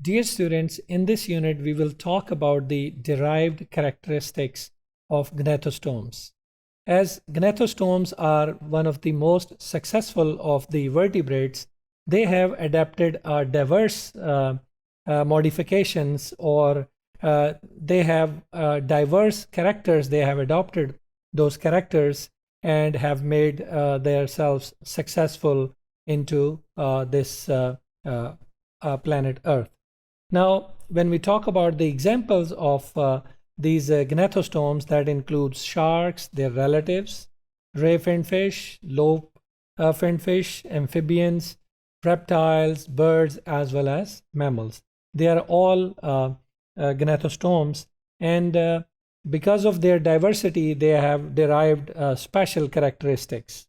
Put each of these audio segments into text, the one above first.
Dear students, in this unit we will talk about the derived characteristics of gnathostomes. As gnathostomes are one of the most successful of the vertebrates, they have adapted diverse modifications, or they have diverse characters. They have adopted those characters and have made themselves successful into this planet Earth. Now, when we talk about the examples of these gnathostomes, that includes sharks, their relatives, ray finned fish, lobe finned fish, amphibians, reptiles, birds, as well as mammals. They are all gnathostomes, and because of their diversity, they have derived special characteristics.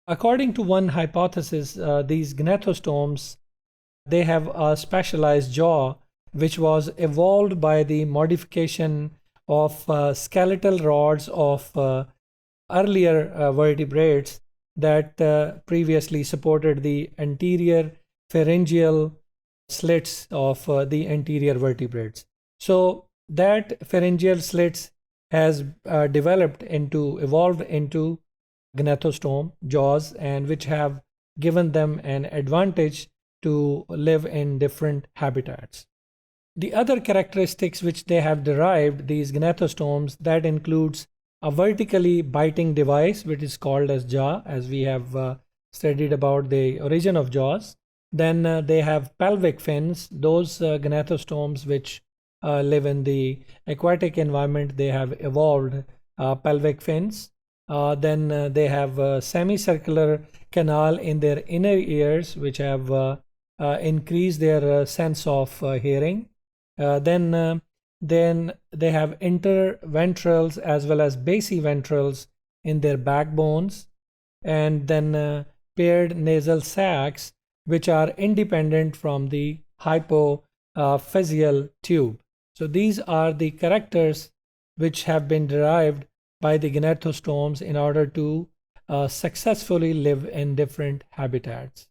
According to one hypothesis, these gnathostomes, they have a specialized jaw which was evolved by the modification of skeletal rods of earlier vertebrates that previously supported the anterior pharyngeal slits of the anterior vertebrates. So that pharyngeal slits has evolved into gnathostome jaws, and which have given them an advantage to live in different habitats. The other characteristics which they have derived, these gnathostomes, that includes a vertically biting device which is called as jaw, as we have studied about the origin of jaws. Then they have pelvic fins. Those gnathostomes which live in the aquatic environment, they have evolved pelvic fins. Then they have a semicircular canal in their inner ears, which have increased their sense of hearing. Then they have interventrals as well as basiventrals in their backbones, and then paired nasal sacs, which are independent from the hypophyseal tube. So these are the characters which have been derived by the gnathostomes in order to successfully live in different habitats.